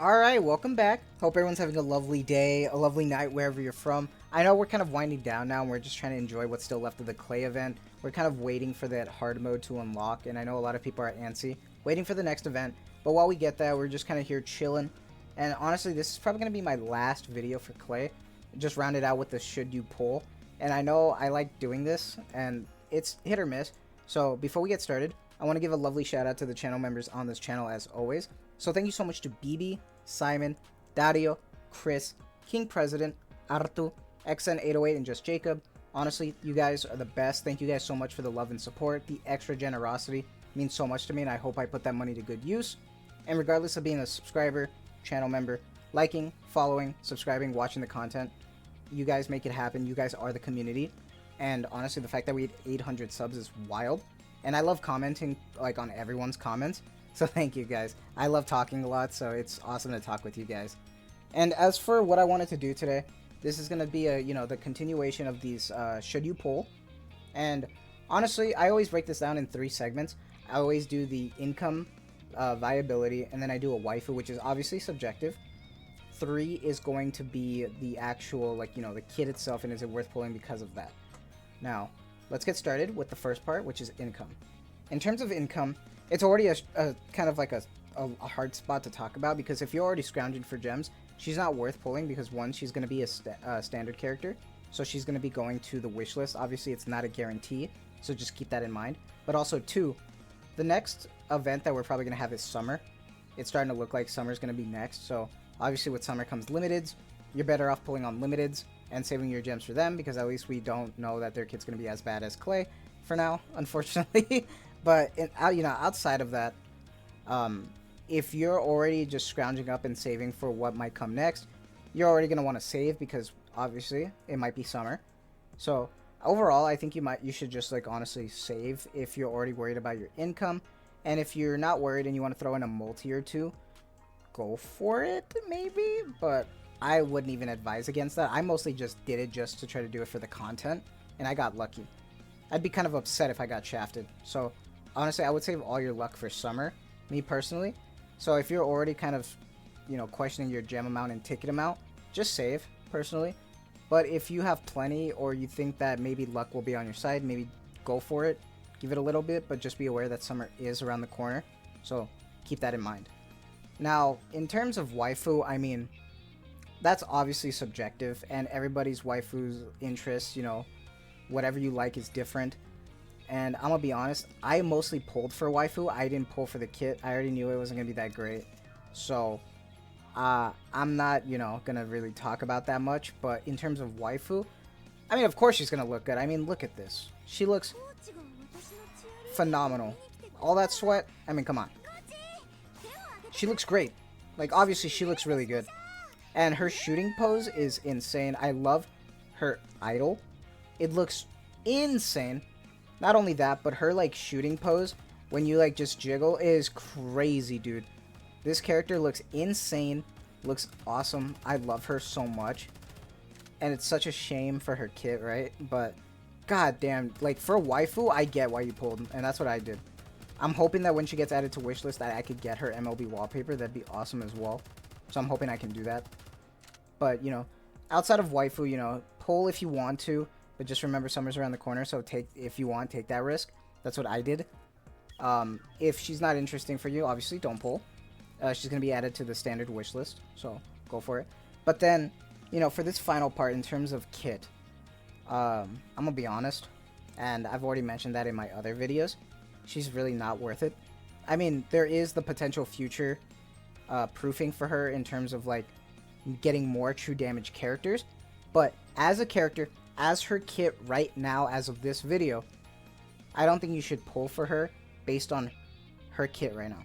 Alright, welcome back. Hope everyone's having a lovely day, a lovely night wherever you're from. I know we're kind of winding down now and we're just trying to enjoy what's still left of the clay event. We're kind of waiting for that hard mode to unlock, and I know a lot of people are antsy, waiting for the next event. But while we get that, we're just kind of here chilling. And honestly, this is probably going to be my last video for clay. Just rounded out with the should you pull. And I know I like doing this, and it's hit or miss. So before we get started, I want to give a lovely shout out to the channel members on this channel as always. So thank you so much to Beebee, Simon, Dario, Chris, KingPresiden, Arttu, XN808, and Just Jacob. Honestly, you guys are the best. Thank you guys so much for the love and support. The extra generosity means so much to me, and I hope I put that money to good use. And regardless of being a subscriber, channel member, liking, following, subscribing, watching the content, you guys make it happen. You guys are the community. And honestly, the fact that we had 800 subs is wild. And I love commenting like on everyone's comments. So thank you guys. I love talking a lot, so it's awesome to talk with you guys. And as for what I wanted to do today, this is going to be the continuation of these should you pull. And honestly, I always break this down in 3 segments. I always do the income, viability, and then I do a waifu, which is obviously subjective. 3 is going to be the actual, the kit itself, and is it worth pulling because of that. Now, let's get started with the first part, which is income. In terms of income, it's already a kind of like a hard spot to talk about, because if you're already scrounging for gems, she's not worth pulling because 1, she's going to be a standard character, so she's going to be going to the wish list. Obviously, it's not a guarantee, so just keep that in mind. But also 2, the next event that we're probably going to have is summer. It's starting to look like summer's going to be next, so obviously with summer comes limiteds. You're better off pulling on limiteds and saving your gems for them, because at least we don't know that their kit's going to be as bad as clay for now, unfortunately. But outside of that, if you're already just scrounging up and saving for what might come next, you're already going to want to save, because obviously it might be summer. So overall, I think you should just honestly save if you're already worried about your income. And if you're not worried and you want to throw in a multi or 2, go for it maybe, but I wouldn't even advise against that. I mostly just did it just to try to do it for the content, and I got lucky. I'd be kind of upset if I got shafted. So honestly, I would save all your luck for summer, me personally. So if you're already kind of, questioning your gem amount and ticket amount, just save, personally. But if you have plenty, or you think that maybe luck will be on your side, maybe go for it. Give it a little bit, but just be aware that summer is around the corner. So keep that in mind. Now, in terms of waifu, I mean, that's obviously subjective, and everybody's waifu's interests, whatever you like is different. And I'm gonna be honest, I mostly pulled for waifu. I didn't pull for the kit. I already knew it wasn't gonna be that great. So, I'm not, gonna really talk about that much. But in terms of waifu, I mean, of course she's gonna look good. I mean, look at this. She looks phenomenal. All that sweat, I mean, come on. She looks great. Obviously, she looks really good. And her shooting pose is insane. I love her idol. It looks insane. Not only that, but her shooting pose when you just jiggle is crazy, dude. This character looks insane, looks awesome. I love her so much. And it's such a shame for her kit, right? But god damn, for a waifu, I get why you pulled, and that's what I did. I'm hoping that when she gets added to wishlist that I could get her MLB wallpaper. That'd be awesome as well. So I'm hoping I can do that. But, outside of waifu, pull if you want to. But just remember, summer's around the corner, so if you want, take that risk. That's what I did. If she's not interesting for you, obviously, don't pull. She's going to be added to the standard wish list, so go for it. But then, for this final part, in terms of kit, I'm going to be honest, and I've already mentioned that in my other videos, she's really not worth it. I mean, there is the potential future proofing for her in terms of, getting more true damage characters, but as a character, as her kit right now, as of this video, I don't think you should pull for her based on her kit right now.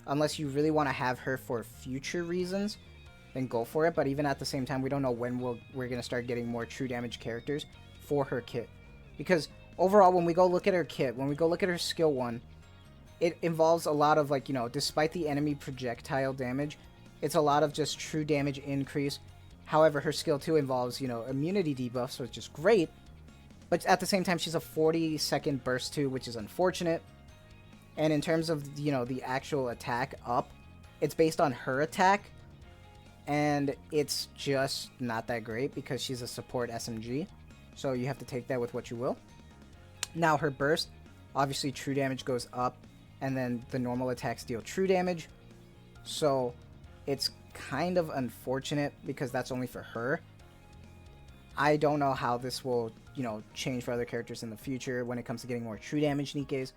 Unless you really want to have her for future reasons, then go for it. But even at the same time, we don't know when we're going to start getting more true damage characters for her kit. Because overall, when we go look at her kit, when we go look at her skill 1, it involves a lot of, despite the enemy projectile damage, it's a lot of just true damage increase. However, her skill 2 involves, immunity debuffs, which is great. But at the same time, she's a 40-second burst 2, which is unfortunate. And in terms of, the actual attack up, it's based on her attack. and it's just not that great because she's a support SMG, so you have to take that with what you will. Now her burst, obviously true damage goes up, and then the normal attacks deal true damage, so it's kind of unfortunate because that's only for her. I don't know how this will, you know, change for other characters in the future when it comes to getting more true damage Nikkes,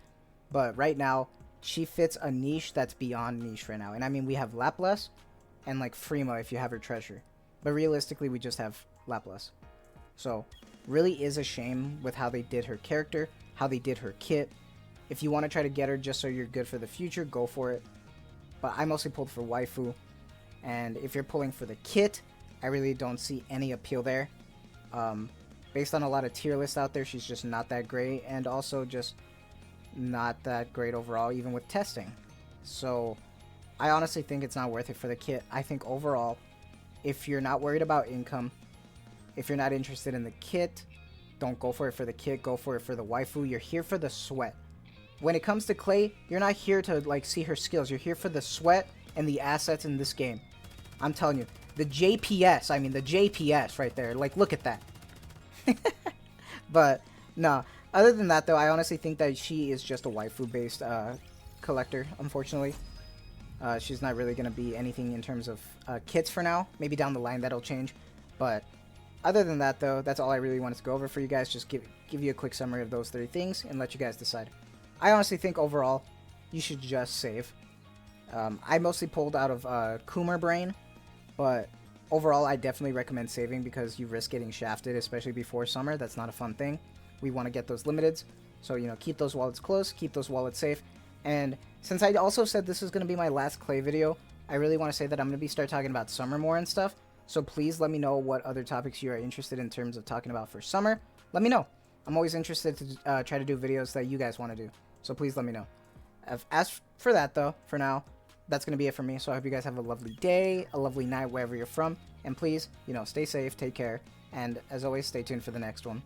but right now she fits a niche that's beyond niche right now. And I mean, we have Laplace and like Frima if you have her treasure, but realistically we just have Laplace. So really is a shame with how they did her character, how they did her kit. If you want to try to get her just so you're good for the future, go for it. But I mostly pulled for waifu, and if you're pulling for the kit, I really don't see any appeal there. Based on a lot of tier lists out there, she's just not that great, and also just not that great overall, even with testing. So I honestly think it's not worth it for the kit. I think overall, if you're not worried about income, if you're not interested in the kit, don't go for it for the kit, go for it for the waifu. You're here for the sweat. When it comes to Clay, you're not here to like see her skills. You're here for the sweat and the assets in this game. I'm telling you, the JPS, I mean the JPS right there, like look at that. But no, other than that though, I honestly think that she is just a waifu based collector, unfortunately. She's not really going to be anything in terms of kits for now. Maybe down the line that'll change, but other than that though, that's all I really wanted to go over for you guys. Just give you a quick summary of those 3 things and let you guys decide. I honestly think overall you should just save. I mostly pulled out of Coomer Brain, but overall I definitely recommend saving because you risk getting shafted, especially before summer. That's not a fun thing. We want to get those limiteds, so you know, keep those wallets close, keep those wallets safe. And since I also said this is going to be my last Clay video, I really want to say that I'm going to start talking about summer more and stuff. So please let me know what other topics you are interested in terms of talking about for summer. Let me know. I'm always interested to try to do videos that you guys want to do. So please let me know. As for that though, for now, that's going to be it for me. So I hope you guys have a lovely day, a lovely night wherever you're from. And please, you know, stay safe, take care. And as always, stay tuned for the next one.